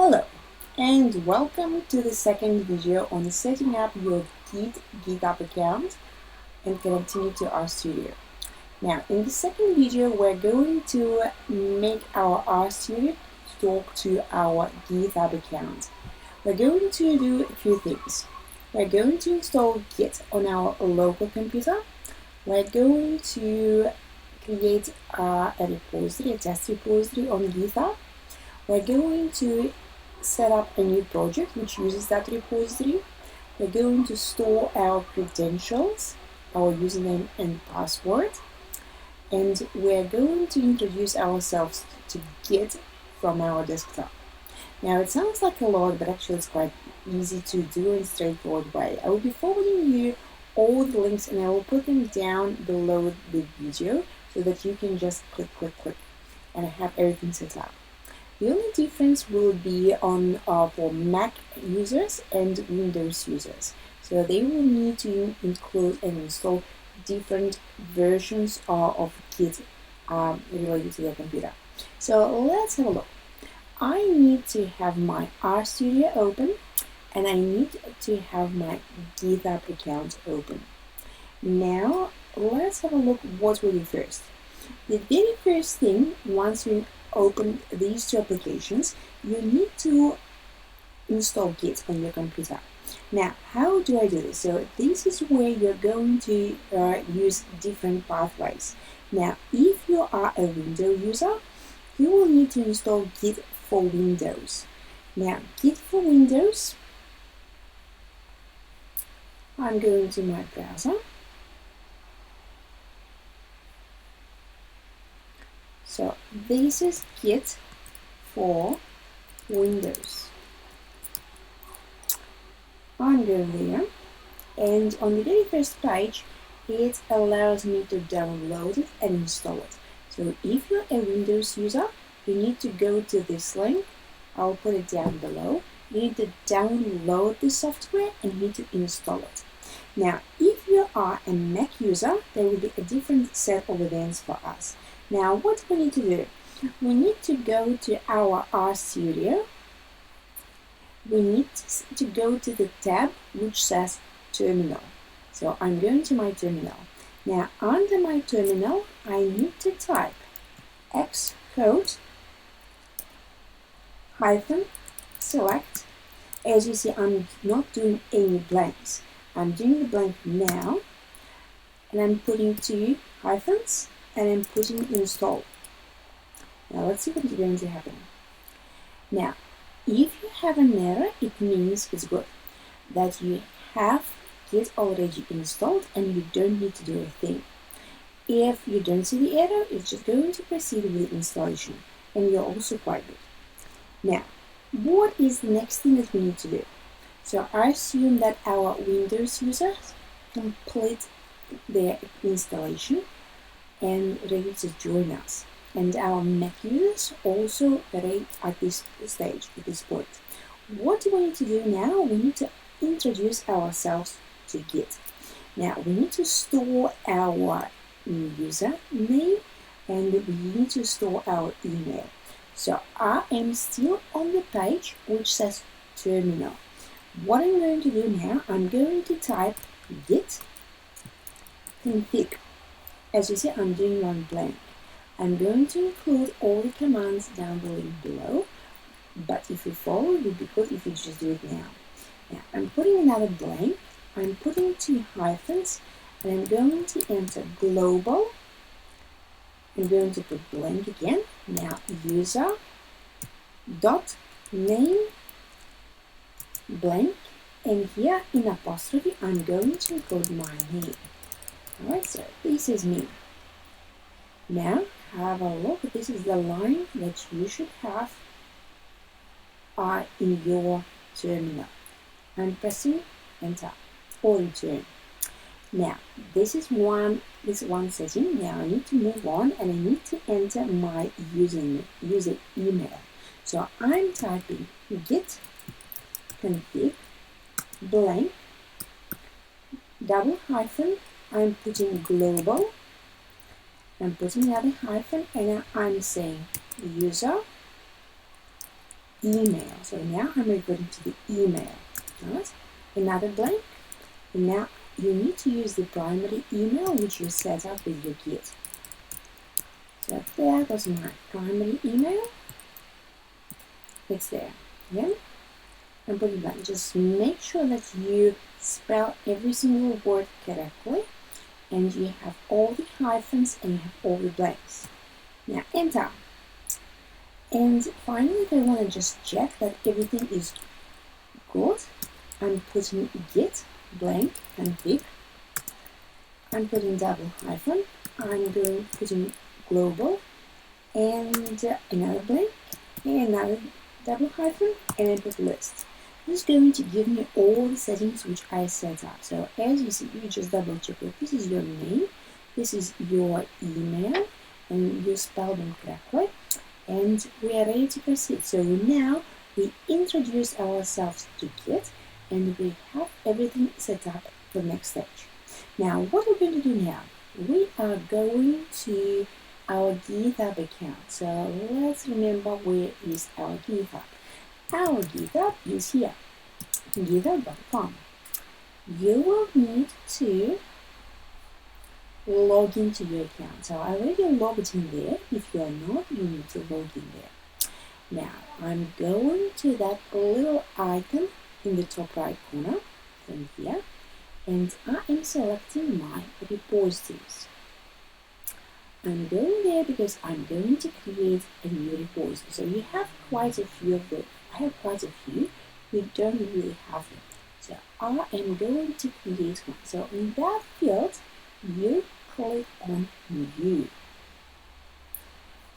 Hello and welcome to the second video on setting up your Github account and connecting it to RStudio. Now in the second video we're going to make our RStudio talk to our Github account. We're going to do a few things. We're going to install Git on our local computer. We're going to create a repository, a test repository on Github. We're going to set up a new project which uses that repository. We're going to store our credentials, our username and password, and we're going to introduce ourselves to Git from our desktop. Now it sounds like a lot, but actually it's quite easy to do in a straightforward way. I will be forwarding you all the links and I will put them down below the video so that you can just click and have everything set up. The only difference will be on for Mac users and Windows users. So they will need to include and install different versions of Git related to their computer. So let's have a look. I need to have my RStudio open and I need to have my Github account open. Now let's have a look what we do first. The very first thing, once you open these two applications, you need to install Git on your computer. Now, how do I do this? So this is where you're going to use different pathways. Now, if you are a Windows user, you will need to install Git for Windows. Now, Git for Windows, I'm going to my browser. So this is Git for Windows. I'm going there, and on the very first page, it allows me to download it and install it. So if you're a Windows user, you need to go to this link. I'll put it down below. You need to download the software and you need to install it. Now, if you are a Mac user, there will be a different set of events for us. Now, what we need to do? We need to go to our RStudio. We need to go to the tab which says Terminal. So I'm going to my terminal. Now, under my terminal, I need to type xcode-select. As you see, I'm not doing any blanks. I'm doing the blank now, and I'm putting two hyphens, and I'm putting install. Now let's see what is going to happen. Now, if you have an error, it means it's good, that you have Git already installed and you don't need to do a thing. If you don't see the error, it's just going to proceed with the installation, and you're also quite good. Now, what is the next thing that we need to do? So I assume that our Windows users complete their installation and ready to join us, and our Mac users also ready at this stage, at this point. What do we need to do now? We need to introduce ourselves to Git. Now we need to store our username and we need to store our email. So I am still on the page which says terminal. What I'm going to do now, I'm going to type git config. As you see, I'm doing one blank. I'm going to include all the commands down the link below, but if you follow, it would be good if you just do it now. Now, I'm putting another blank, I'm putting two hyphens, and I'm going to enter global. I'm going to put blank again. Now, user.name blank, and here in apostrophe, I'm going to include my name. Alright, so this is me. Now, have a look. This is the line that you should have in your terminal. I'm pressing enter or return. Now, this is one setting. Now I need to move on and I need to enter my user email. So I'm typing git config blank double hyphen. I'm putting global, I'm putting another hyphen, and I'm saying user email. So now I'm reverting to the email. Right? Another blank. And now you need to use the primary email which you set up with your Git. So there goes my primary email. It's there. Yeah? And put it blank. Just make sure that you spell every single word correctly and you have all the hyphens and you have all the blanks. Now enter. And finally, if I want to just check that everything is good, I'm putting git blank config. I'm putting double hyphen. I'm putting global and another blank and another double hyphen and I put list. This is going to give me all the settings which I set up. So as you see, you just double check that this is your name, this is your email, and you spell them correctly. And we are ready to proceed. So now we introduce ourselves to Git and we have everything set up for the next stage. Now what we're going to do now, we are going to our Github account. So let's remember where is our Github. Our Github is here, github.com. You will need to log into your account. So I already logged in there. If you are not, you need to log in there. Now I'm going to that little icon in the top right corner from here and I am selecting my repositories. I'm going there because I'm going to create a new repository. So you have quite a few of them. I have quite a few. We don't really have them. So I am going to create one. So in that field, you click on New.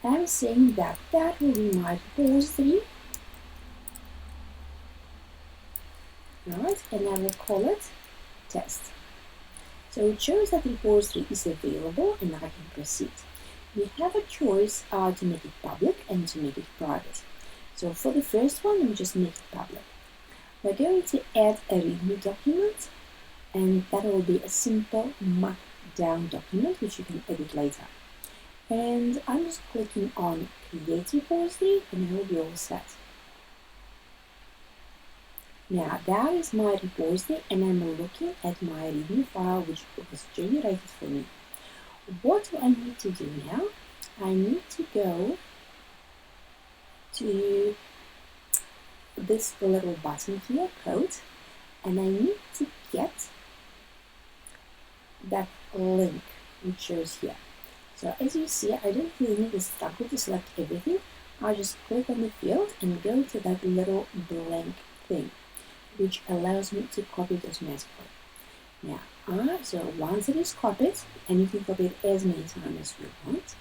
I'm saying that that will be my repository. Right, and I will call it test. So it shows that the repository is available and I can proceed. We have a choice to make it public and to make it private. So for the first one, we just make it public. We're going to add a README document and that will be a simple markdown document which you can edit later. And I'm just clicking on create repository and it will be all set. Now that is my repository and I'm looking at my README file which was generated for me. What do I need to do now? I need to go to this little button here, code, and I need to get that link which shows here. So as you see, I don't really need a struggle to select everything. I just click on the field and go to that little blank thing, which allows me to copy it automatically. Now, so once it is copied, and you can copy it as many times as you want,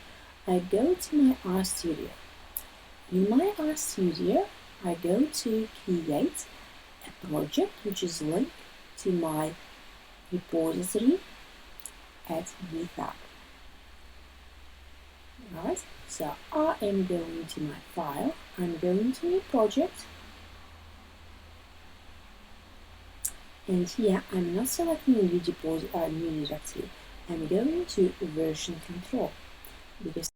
I go to my RStudio. In my RStudio, I go to create a project which is linked to my repository at Github. Right, so I am going to my file, I'm going to new project, and here I'm not selecting a new directory, I'm going to version control because